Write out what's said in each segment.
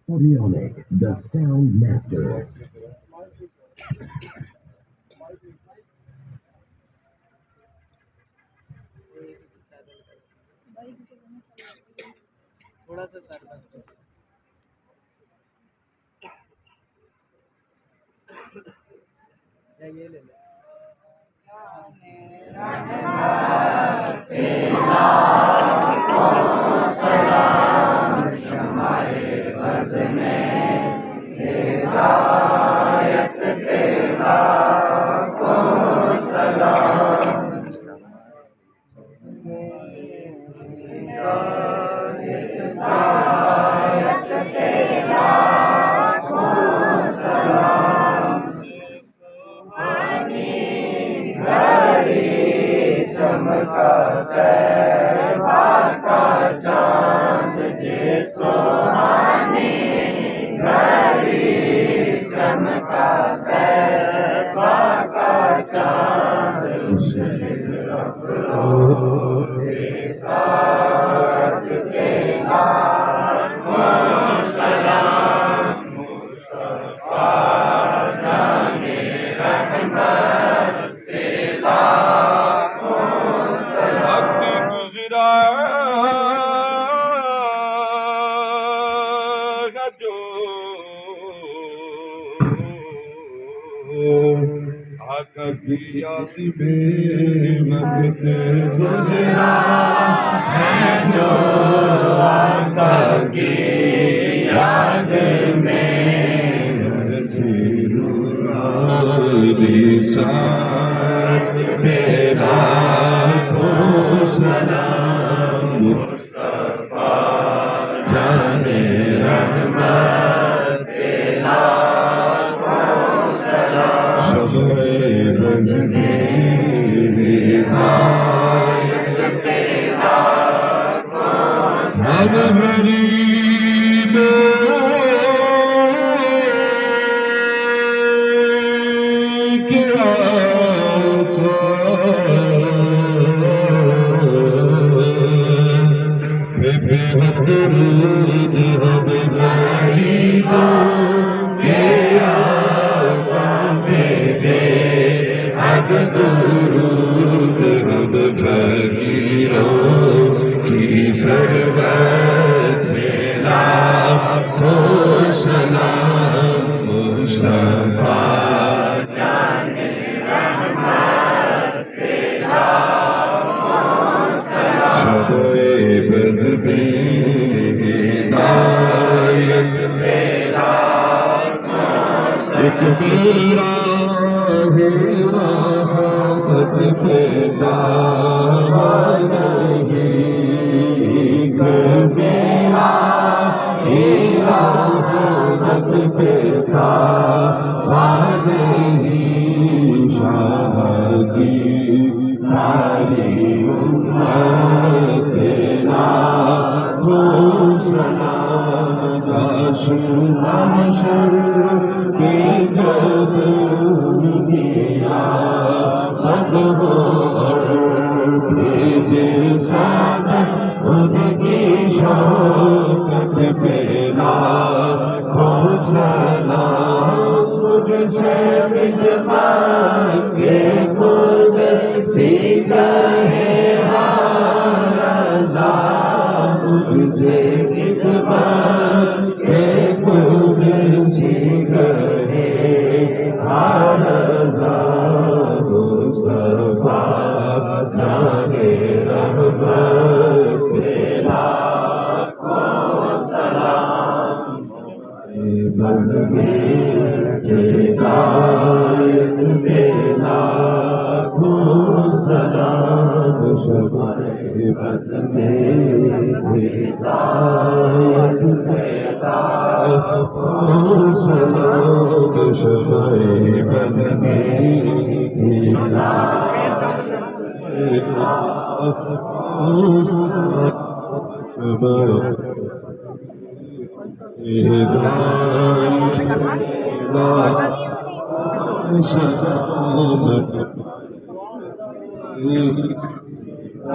Audionic, the sound master. थोड़ा सा sir या ये ले ले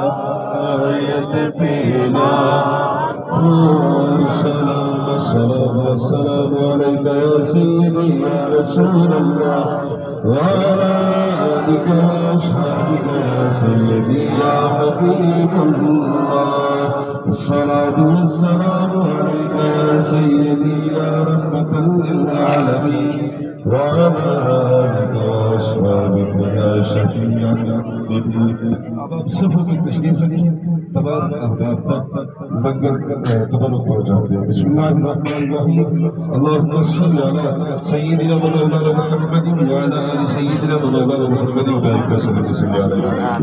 आयत पेला सलाम सलाम सलाम अलैका या सय्यदी या रसूल अल्लाह व अला आलिका व अस्हाबिका या सय्यदी या हबीब अल्लाह الصلاة والسلام عليك يا سيدي يا رحمة للعالمين وعلى آلك وأصحابك يا شفيع المذنبين अब सफर में तशरीफ रखिए तमाम अहबाब तक लंगर तबरुक पहुंचाते हैं बिस्मिल्लाहिर्रहमानिर्रहीम अल्लाहुम्मा सल्लि अला सय्यिदिना व मौलाना मुहम्मदिन व अला आलि सय्यिदिना व मौलाना मुहम्मदिन व बारिक वसल्लम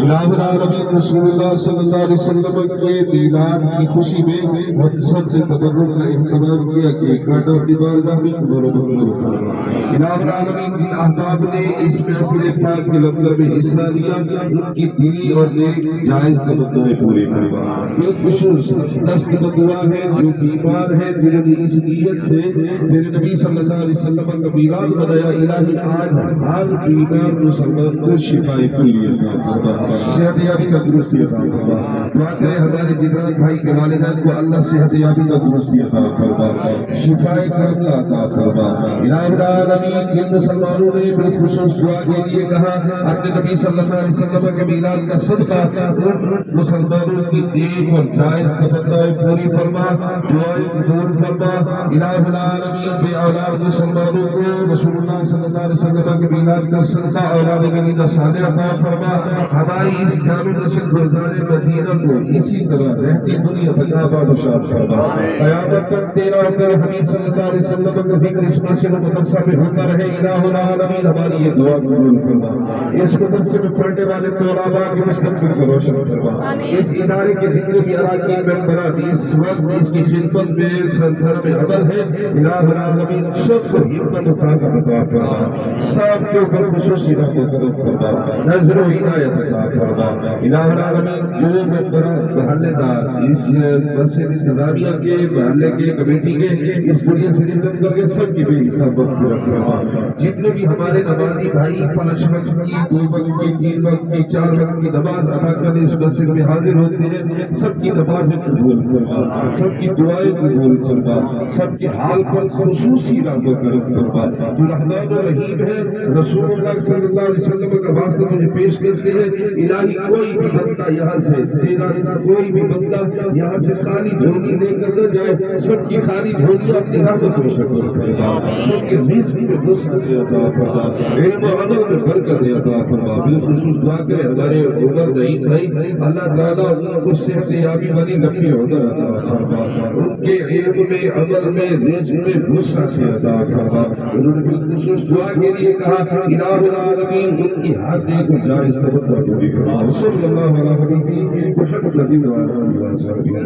इलाहुल आलमीन रसूलुल्लाह सल्लल्लाहु अलैहि वसल्लम के दीदार की खुशी में हम सब ने तबरुक का इहतमाम किया कि कांटों की बारगाह में कबूल इलाहुल आलमीन जिन अहबाब ने इस महफिल पाक के लंगर में हिस्सा लिया उनकी दीनी और नेक जायज तमन्नाएं पूरी फरमा बिलखुसूस दस्त दुआ है जो बीमार है जिन्होंने इस नीयत से मेरे नबी सल्लल्लाहु अलैहि वसल्लम का मीलाद मनाया इलाही आज हर बीमार मुसलमान को शिफाए पूरी अता फरमा सेहत याबी तंदुरुस्ती अता फरमा दुआ करें हमारे जिब्रान भाई के वालिदैन को अल्लाह सेहत याबी तंदुरुस्ती अता फरमा शिफाए कामिला अता फरमा इलाहुल आलमीन जिन मुसलमानों ने बिलखुसूस दुआ के लिए कहा अपने नबी सल्लल्लाहु अलैहि वसल्लम के मीलाद का सदका मुसलमानों की नेक और जायज तमन्नाएं पूरी फरमा दुआएं कबूल फरमा इलाहुल आलमीन बे औलाद मुसलमानों को रसूलुल्लाह सल्लल्लाहु अलैहि वसल्लम के मीलाद का सदका औलाद मदीना साले अता फरमा हमारी इस जामे मस्जिद गुलज़ारे मदीना को इसी तरह रहती दुनिया तक आबाद और शाद फरमा क़यामत तक तेरा और तेरे हबीब सल्लल्लाहु अलैहि वसल्लम का जिक्र इस मस्जिद मुक़द्दसा में होता रहे इलाहुल आलमीन हमारी ये दुआ कबूल फरमा इस मदरसे में पढ़ने वाले तौलाबा के मुस्तक़बिल को रोशन फरमा इस इदारे के जितने भी अराकीन मेंबरान इस वक्त इसकी खिदमत में संसार में अमल है इलाहुल आलमीन सबको हिम्मत और ताकत अता फरमा सबके ऊपर खुसूसी रहमत फरमा नज़र व हिदायत अता फरमा इलाहुल आलमीन जो मेंबरान महल्लेदार इस मस्जिद इंतजामिया के महल्ले के कमेटी के इस दुनिया से रिजत करके सबकी बेहिसाब मग़फ़िरत फरमा जितने भी हमारे नमाजी भाई 5 वक्त की 2 वक्त की 3 वक्त की 4 वक्त की नमाज अदा करने इस मस्जिद में हाजिर होते हैं सबकी नमाज़ें कबूल फरमा सबकी दुआएं कबूल फरमा सबके हाल पर खुसूसी रहमत फरमा जो रहमान और रहीम है रसूलुल्लाह सल्लल्लाहु अलैहि वसल्लम का वास्ता तुझे पेश करते हैं इलाही कोई भी बंदा यहाँ से तेरा कोई भी बंदा यहाँ से खाली झोली लेकर न जाए सबकी खाली झोली अपनी रहमत से शक्ल फरमा सबके रिज़्क़ में वसअत अता फरमा इल्म और अमल में बरकत अता फरमा बिलखुसूस दुआ करें हमारे उमर नईम भाई अल्लाह ताला उनको सेहत याबी वाली लंबी उम्र अता फरमा उनके इल्म में अमल में रिज़्क़ में वसअत अता फरमा उन्होंने बिलखुसूस दुआ के लिए कहा इलाहुल आलमीन उनकी हर नेक और जायज़ तमन्ना पूरी फरमा सल्लल्लाहु अलैहि मुहम्मद नबी व आलिहि व सल्लम।